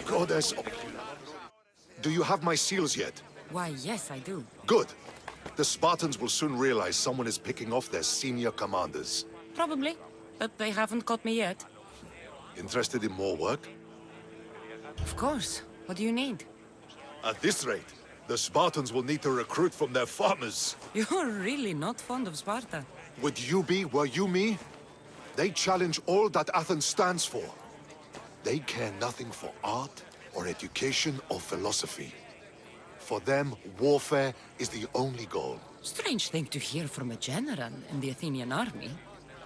Goddess... Do you have my seals yet? Why, yes, I do. Good. The Spartans will soon realize someone is picking off their senior commanders. Probably, but they haven't caught me yet. Interested in more work? Of course. What do you need? At this rate, the Spartans will need to recruit from their farmers. You're really not fond of Sparta. Would you be, were you me? They challenge all that Athens stands for. They care nothing for art, or education, or philosophy. For them, warfare is the only goal. Strange thing to hear from a general in the Athenian army.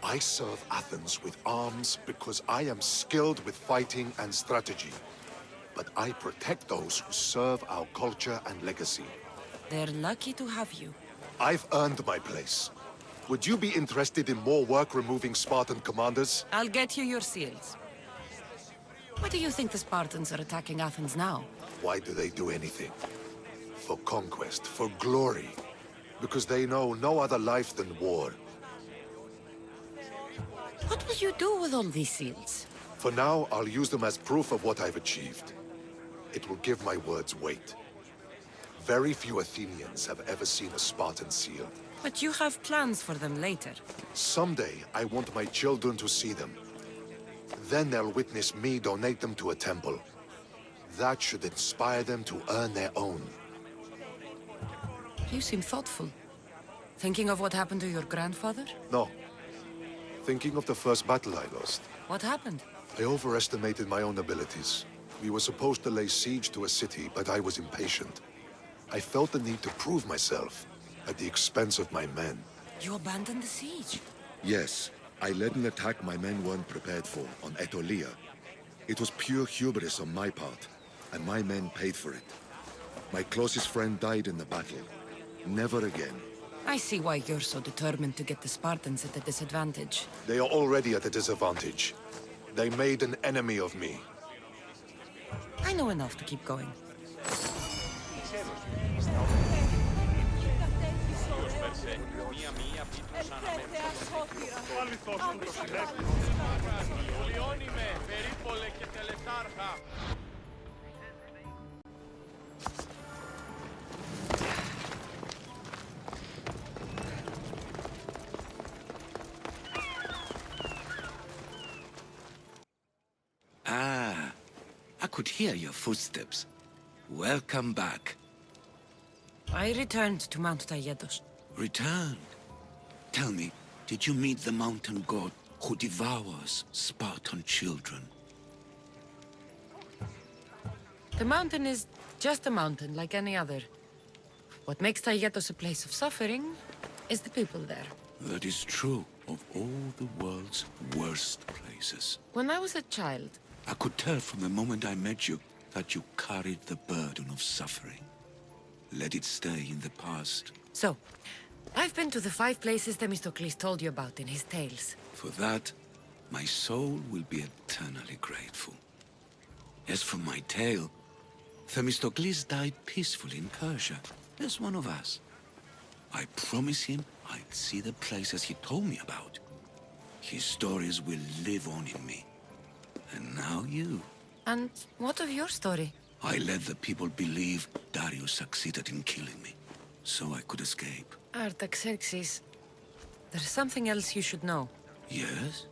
I serve Athens with arms because I am skilled with fighting and strategy. But I protect those who serve our culture and legacy. They're lucky to have you. I've earned my place. Would you be interested in more work removing Spartan commanders? I'll get you your seals. Why do you think the Spartans are attacking Athens now? Why do they do anything? For conquest, for glory. Because they know no other life than war. What will you do with all these seals? For now, I'll use them as proof of what I've achieved. It will give my words weight. Very few Athenians have ever seen a Spartan seal. But you have plans for them later. Someday, I want my children to see them. Then they'll witness me donate them to a temple. That should inspire them to earn their own. You seem thoughtful. Thinking of what happened to your grandfather? No. Thinking of the first battle I lost. What happened? I overestimated my own abilities. We were supposed to lay siege to a city, but I was impatient. I felt the need to prove myself, at the expense of my men. You abandoned the siege? Yes, I led an attack my men weren't prepared for, on Aetolia. It was pure hubris on my part, and my men paid for it. My closest friend died in the battle. Never again. I see why you're so determined to get the Spartans at a disadvantage. They are already at a disadvantage. They made an enemy of me. I know enough to keep going. Ah, I could hear your footsteps. Welcome back. I returned to Mount Taygetos. Returned? Tell me, did you meet the mountain god who devours Spartan children? The mountain is just a mountain like any other. What makes Taygetos a place of suffering is the people there. That is true of all the world's worst places. When I was a child, I could tell from the moment I met you that you carried the burden of suffering. Let it stay in the past. So, I've been to the 5 places Themistocles told you about in his tales. For that, my soul will be eternally grateful. As for my tale, Themistocles died peacefully in Persia, as one of us. I promised him I'd see the places he told me about. His stories will live on in me. And now you. And what of your story? I let the people believe Darius succeeded in killing me, so I could escape. Artaxerxes, there's something else you should know. Yes?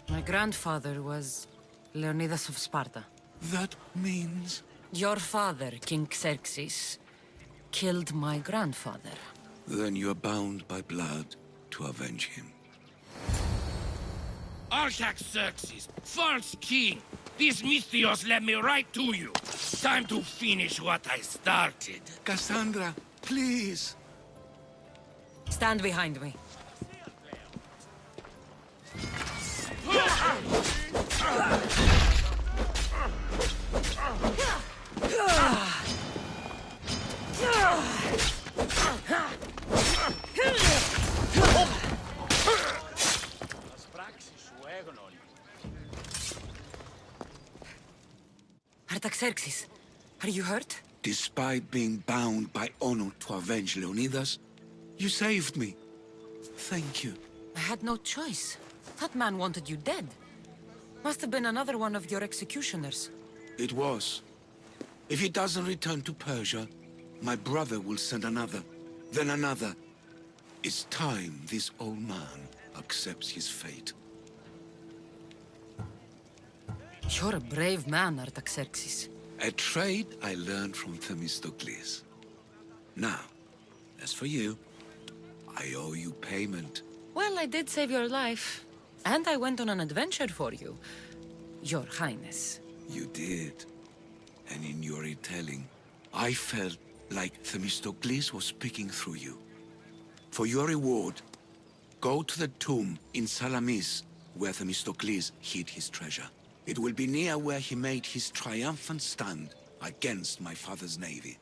My grandfather was Leonidas of Sparta. That means... Your father, King Xerxes, killed my grandfather. Then you're bound by blood to avenge him. Artaxerxes, false king! These Misthios led me right to you. Time to finish what I started. Cassandra, please! Stand behind me. Artaxerxes, are you hurt? Despite being bound by honor to avenge Leonidas, you saved me. Thank you. I had no choice. That man wanted you dead. Must have been another one of your executioners. It was. If he doesn't return to Persia, my brother will send another, then another. It's time this old man accepts his fate. You're a brave man, Artaxerxes. A trade I learned from Themistocles. Now, as for you, I owe you payment. Well, I did save your life. And I went on an adventure for you, Your Highness. You did. And in your retelling, I felt like Themistocles was speaking through you. For your reward, go to the tomb in Salamis, where Themistocles hid his treasure. It will be near where he made his triumphant stand against my father's navy.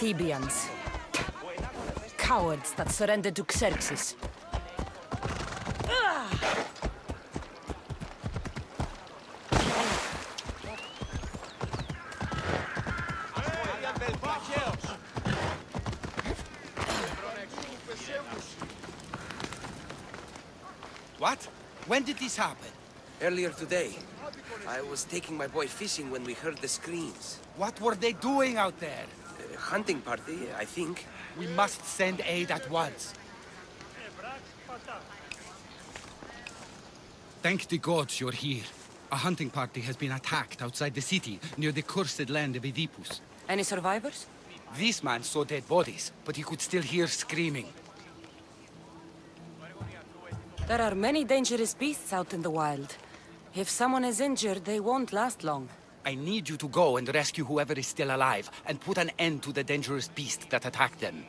Thebians. Cowards that surrendered to Xerxes. What? When did this happen? Earlier today, I was taking my boy fishing when we heard the screams. What were they doing out there? A hunting party, I think. We must send aid at once. Thank the gods you're here. A hunting party has been attacked outside the city, near the cursed land of Oedipus. Any survivors? This man saw dead bodies, but he could still hear screaming. There are many dangerous beasts out in the wild. If someone is injured, they won't last long. I need you to go and rescue whoever is still alive, and put an end to the dangerous beast that attacked them.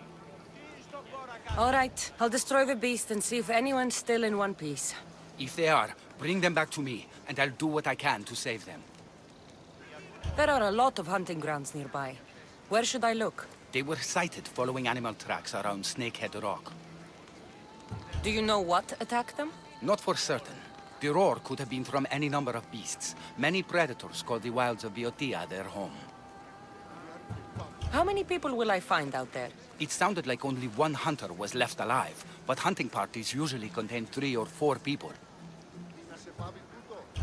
All right, I'll destroy the beast and see if anyone's still in one piece. If they are, bring them back to me, and I'll do what I can to save them. There are a lot of hunting grounds nearby. Where should I look? They were sighted following animal tracks around Snakehead Rock. Do you know what attacked them? Not for certain. The roar could have been from any number of beasts. Many predators call the wilds of Boeotia their home. How many people will I find out there? It sounded like only one hunter was left alive, but hunting parties usually contain 3 or 4 people.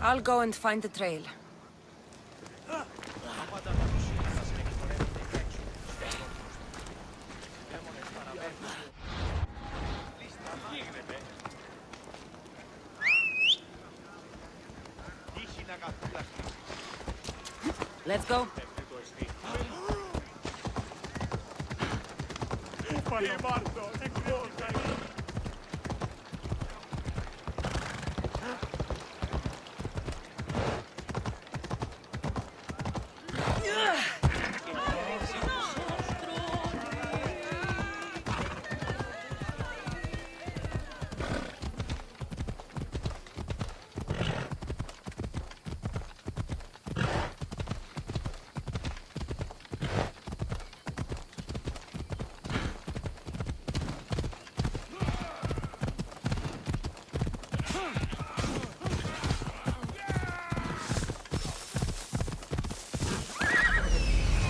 I'll go and find the trail. Let's go.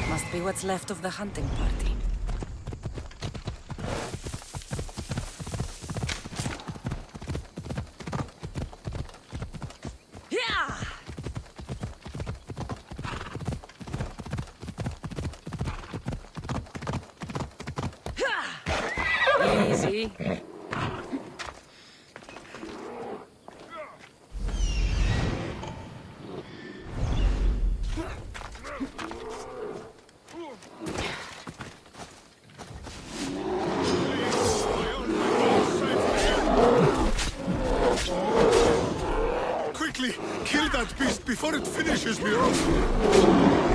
Must be what's left of the hunting party. Easy. Quickly, kill that beast before it finishes me off!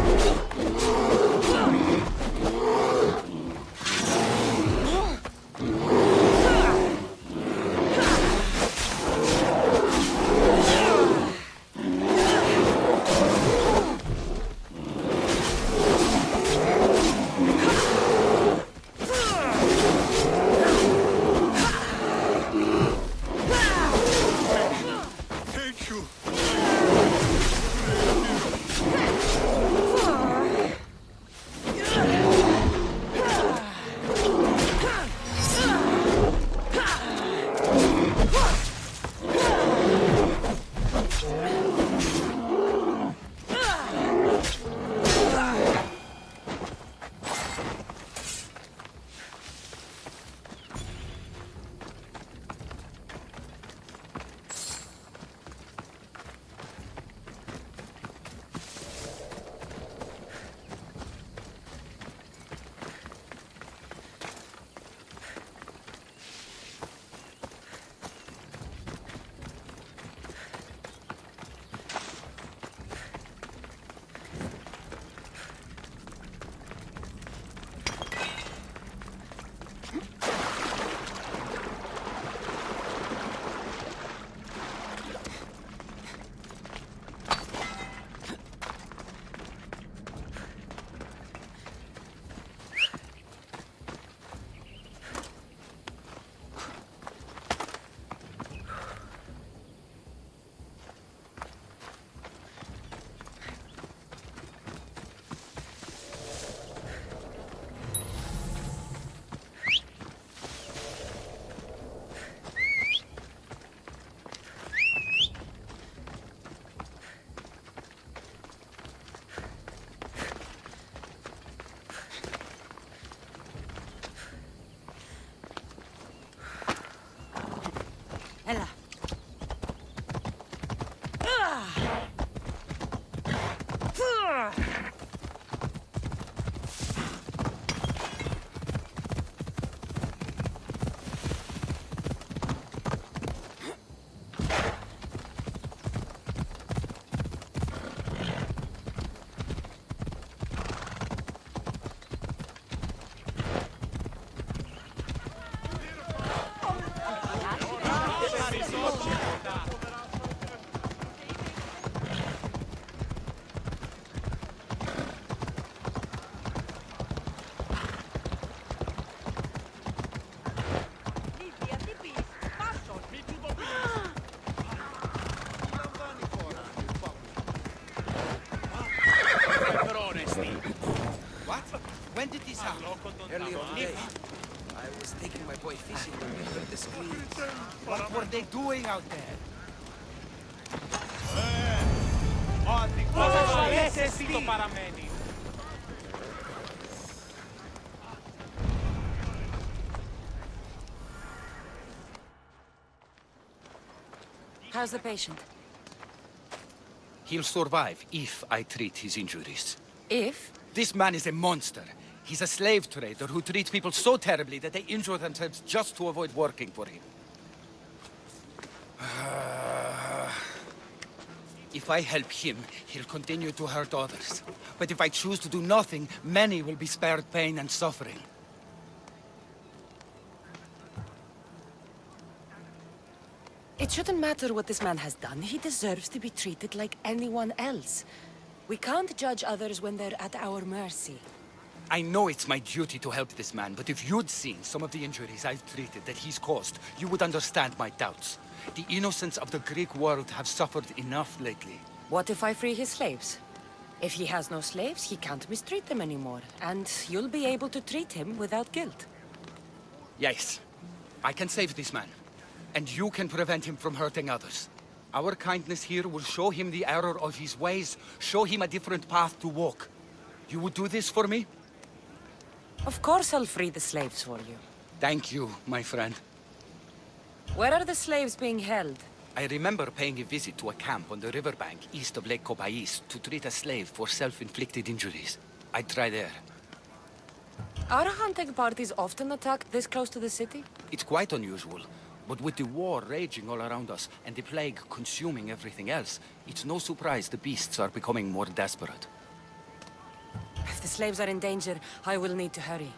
Thank you. Ella. What? When did this happen? Earlier today, I was taking my boy fishing when we heard the screams. What were they doing out there? How's the patient? He'll survive if I treat his injuries. If? This man is a monster. He's a slave trader who treats people so terribly that they injure themselves just to avoid working for him. If I help him, he'll continue to hurt others. But if I choose to do nothing, many will be spared pain and suffering. It shouldn't matter what this man has done. He deserves to be treated like anyone else. We can't judge others when they're at our mercy. I know it's my duty to help this man, but if you'd seen some of the injuries I've treated that he's caused, you would understand my doubts. The innocents of the Greek world have suffered enough lately. What if I free his slaves? If he has no slaves, he can't mistreat them anymore, and you'll be able to treat him without guilt. Yes, I can save this man, and you can prevent him from hurting others. Our kindness here will show him the error of his ways, show him a different path to walk. You would do this for me? Of course I'll free the slaves for you. Thank you, my friend. Where are the slaves being held? I remember paying a visit to a camp on the riverbank east of Lake Cobais to treat a slave for self-inflicted injuries. I'd try there. Are hunting parties often attacked this close to the city? It's quite unusual, but with the war raging all around us and the plague consuming everything else, it's no surprise the beasts are becoming more desperate. If the slaves are in danger, I will need to hurry.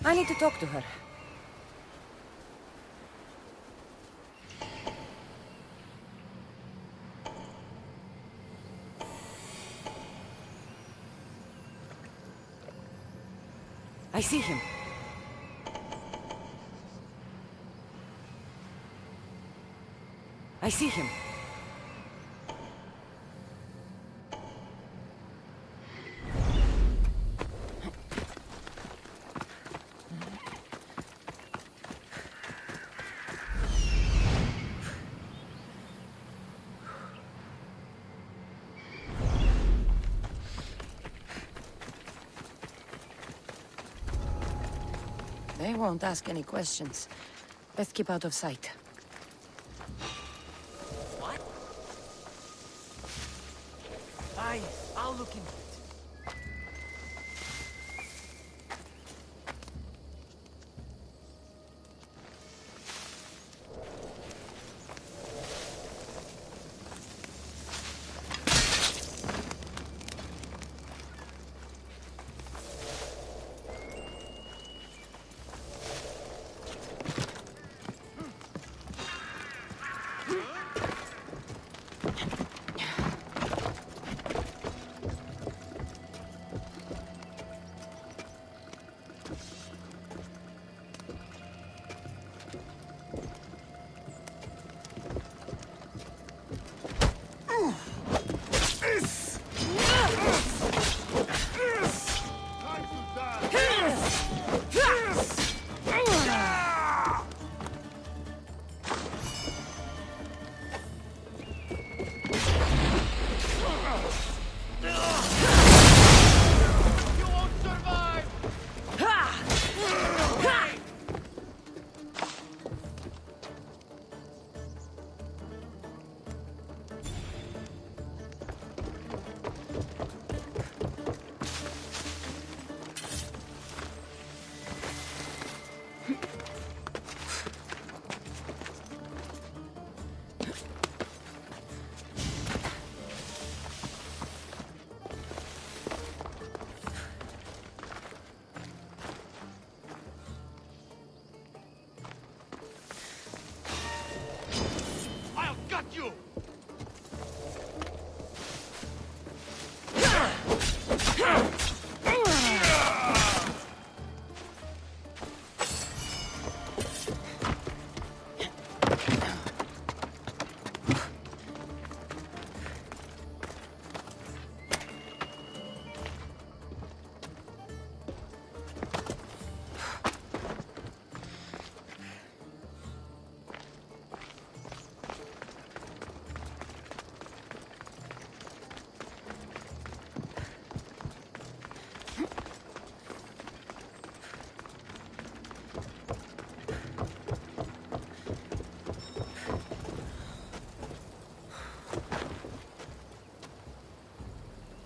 I need to talk to her. I see him. I see him. They won't ask any questions. Best keep out of sight. What? Fine, I'll look into it.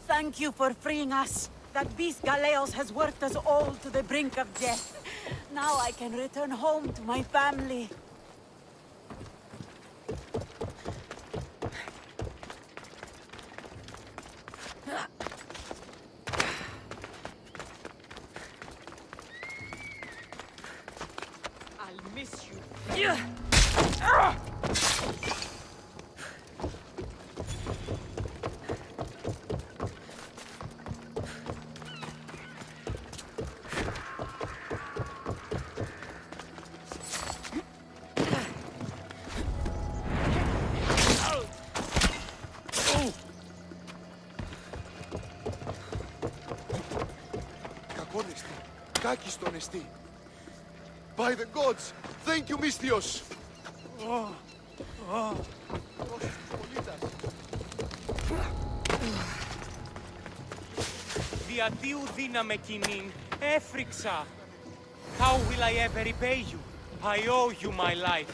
Thank you for freeing us. That beast Galeos has worked us all to the brink of death. Now I can return home to my family. miss you. Κακόνεστη. Κάκιστον εστί. By the gods! Thank you, Misthios! Διατίου δύναμε κοινήν, έφρυξα. How will I ever repay you? I owe you my life.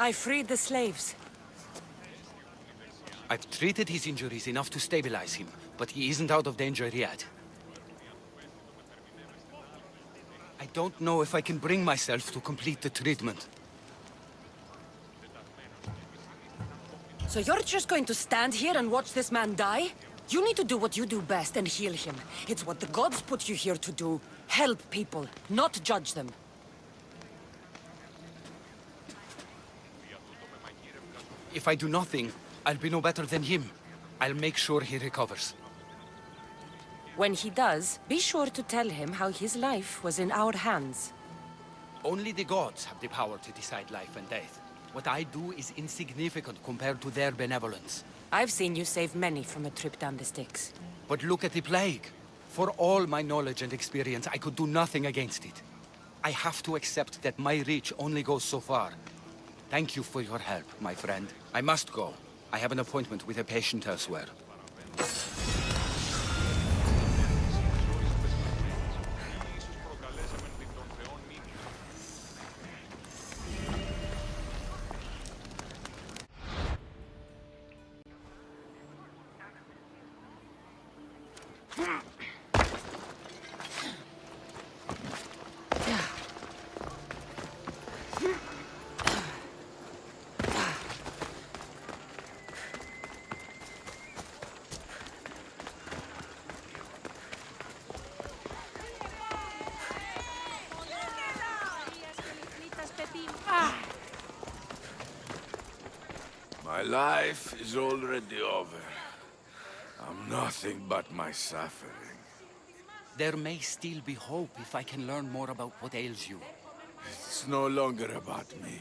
I freed the slaves. I've treated his injuries enough to stabilize him, but he isn't out of danger yet. I don't know if I can bring myself to complete the treatment. So you're just going to stand here and watch this man die? You need to do what you do best and heal him. It's what the gods put you here to do. Help people, not judge them. If I do nothing, I'll be no better than him. I'll make sure he recovers. When he does, be sure to tell him how his life was in our hands. Only the gods have the power to decide life and death. What I do is insignificant compared to their benevolence. I've seen you save many from a trip down the Styx. But look at the plague. For all my knowledge and experience, I could do nothing against it. I have to accept that my reach only goes so far. Thank you for your help, my friend. I must go. I have an appointment with a patient elsewhere. My life is already over. I'm nothing but my suffering. There may still be hope if I can learn more about what ails you. It's no longer about me.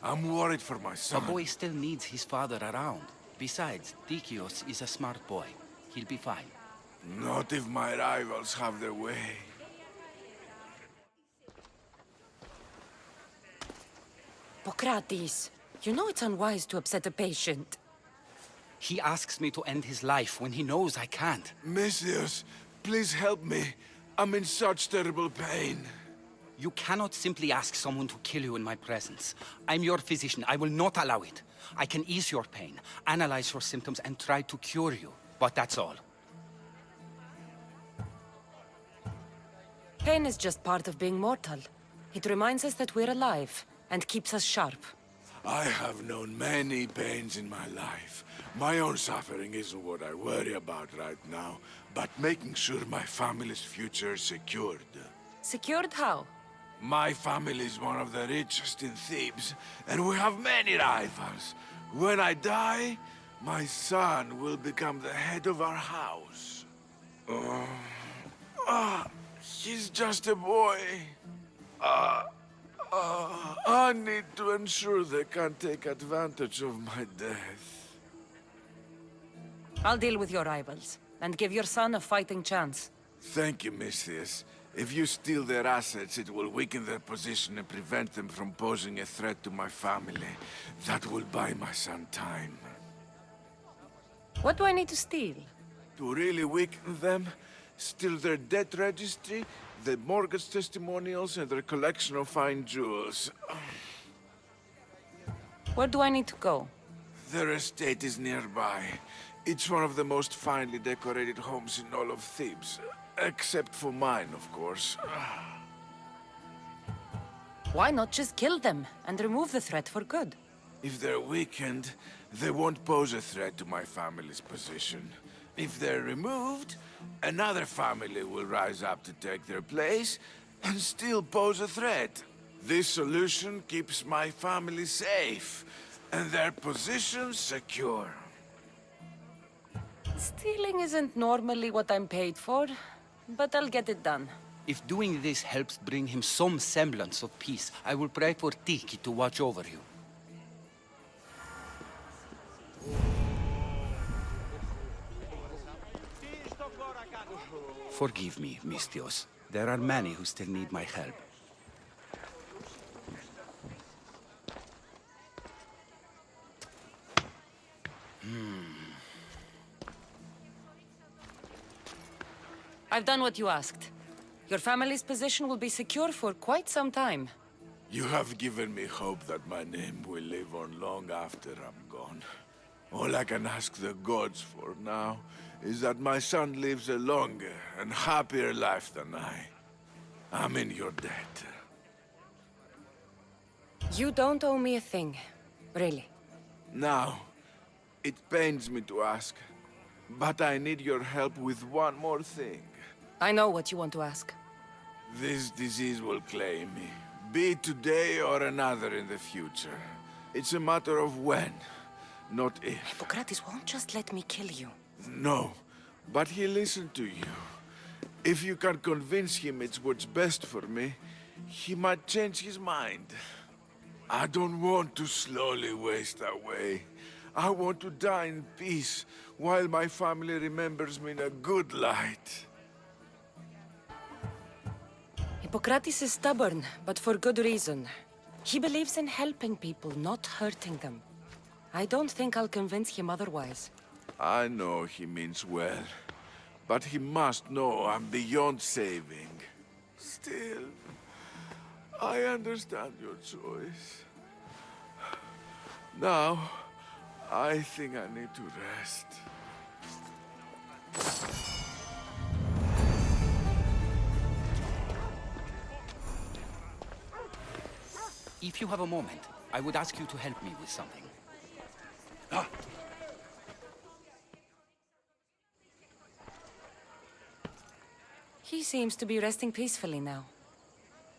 I'm worried for my The son. boy still needs his father around. Besides, Dikios is a smart boy. He'll be fine. Not if my rivals have their way. Pokratis, you know it's unwise to upset a patient. He asks me to end his life when he knows I can't. Misthios, please help me. I'm in such terrible pain. You cannot simply ask someone to kill you in my presence. I'm your physician. I will not allow it. I can ease your pain, analyze your symptoms, and try to cure you. But that's all. Pain is just part of being mortal. It reminds us that we're alive, and keeps us sharp. I have known many pains in my life. My own suffering isn't what I worry about right now, but making sure my family's future is secured. Secured how? My family is one of the richest in Thebes, and we have many rivals. When I die, my son will become the head of our house. He's just a boy. I need to ensure they can't take advantage of my death. I'll deal with your rivals, and give your son a fighting chance. Thank you, Misthios. If you steal their assets, it will weaken their position and prevent them from posing a threat to my family. That will buy my son time. What do I need to steal? To really weaken them, steal their debt registry, their mortgage testimonials, and their collection of fine jewels. Where do I need to go? Their estate is nearby. It's one of the most finely decorated homes in all of Thebes. Except for mine, of course. Why not just kill them and remove the threat for good? If they're weakened, they won't pose a threat to my family's position. If they're removed, another family will rise up to take their place and still pose a threat. This solution keeps my family safe and their position secure. Stealing isn't normally what I'm paid for, but I'll get it done. If doing this helps bring him some semblance of peace, I will pray for Tiki to watch over you. Forgive me, Misthios. There are many who still need my help. I've done what you asked. Your family's position will be secure for quite some time. You have given me hope that my name will live on long after I'm gone. All I can ask the gods for now is that my son lives a longer and happier life than I. I'm in your debt. You don't owe me a thing. Really. Now, it pains me to ask, but I need your help with one more thing. I know what you want to ask. This disease will claim me, be it today or another in the future. It's a matter of when, not if. Hippocrates won't just let me kill you. No, but he'll listen to you. If you can convince him it's what's best for me, he might change his mind. I don't want to slowly waste away. I want to die in peace, while my family remembers me in a good light. Hippocrates is stubborn, but for good reason. He believes in helping people, not hurting them. I don't think I'll convince him otherwise. I know he means well, but he must know I'm beyond saving. Still, I understand your choice. Now, I think I need to rest. If you have a moment, I would ask you to help me with something. He seems to be resting peacefully now.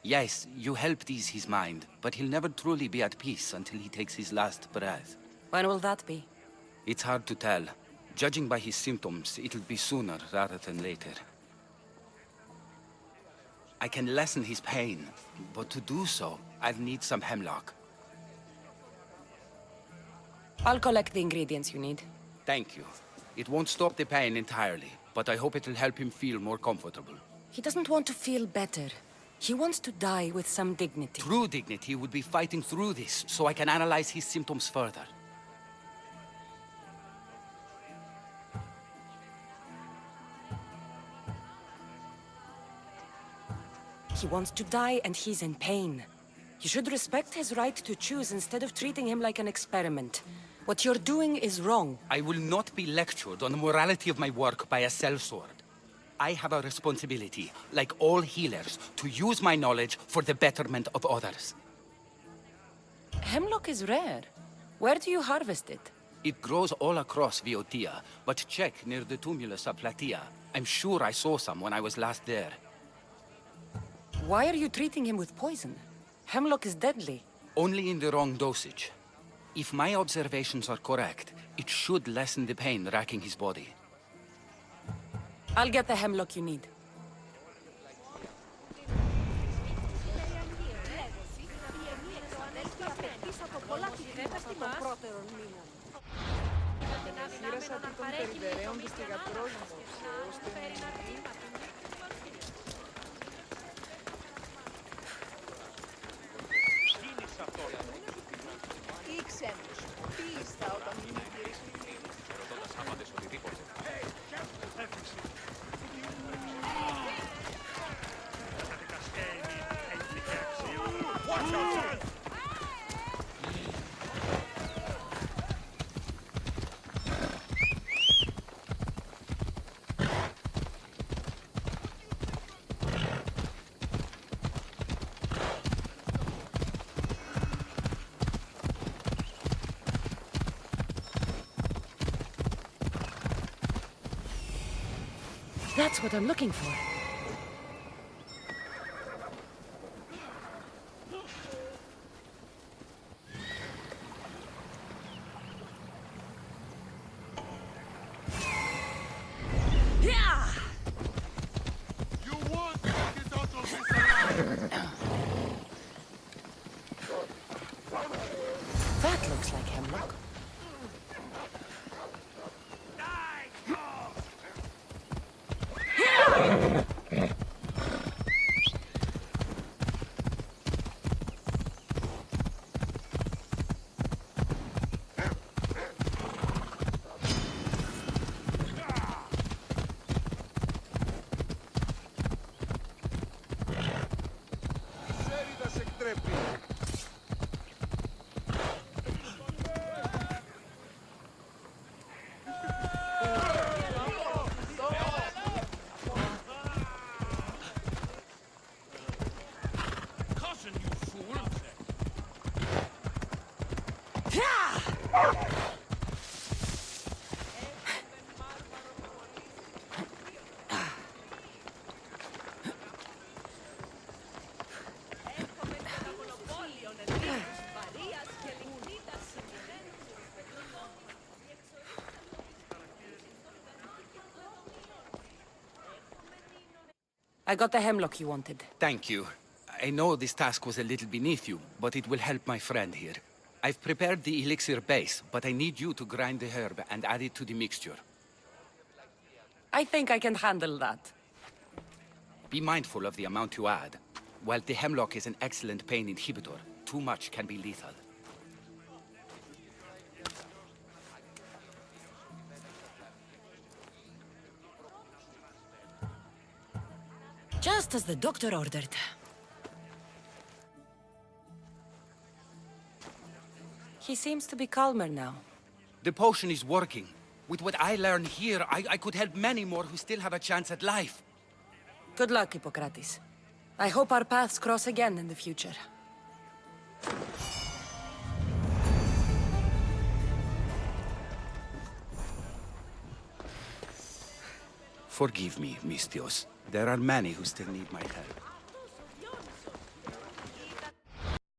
Yes, you helped ease his mind, but he'll never truly be at peace until he takes his last breath. When will that be? It's hard to tell. Judging by his symptoms, it'll be sooner rather than later. I can lessen his pain, but to do so, I'll need some hemlock. I'll collect the ingredients you need. Thank you. It won't stop the pain entirely, but I hope it'll help him feel more comfortable. He doesn't want to feel better. He wants to die with some dignity. True dignity would be fighting through this, so I can analyze his symptoms further. He wants to die and he's in pain. You should respect his right to choose instead of treating him like an experiment. What you're doing is wrong. I will not be lectured on the morality of my work by a sellsword. I have a responsibility, like all healers, to use my knowledge for the betterment of others. Hemlock is rare. Where do you harvest it? It grows all across Viotia, but check near the tumulus of Platea. I'm sure I saw some when I was last there. Why are you treating him with poison? Hemlock is deadly. Only in the wrong dosage. If my observations are correct, it should lessen the pain racking his body. I'll get the hemlock you need. That's what I'm looking for. Yeah! You want to get out of this alive! That looks like hemlock. I got the hemlock you wanted. Thank you. I know this task was a little beneath you, but it will help my friend here. I've prepared the elixir base, but I need you to grind the herb and add it to the mixture. I think I can handle that. Be mindful of the amount you add. While the hemlock is an excellent pain inhibitor, too much can be lethal. Just as the doctor ordered. He seems to be calmer now. The potion is working. With what I learned here, I could help many more who still have a chance at life. Good luck, Hippocrates. I hope our paths cross again in the future. Forgive me, Mistios. There are many who still need my help.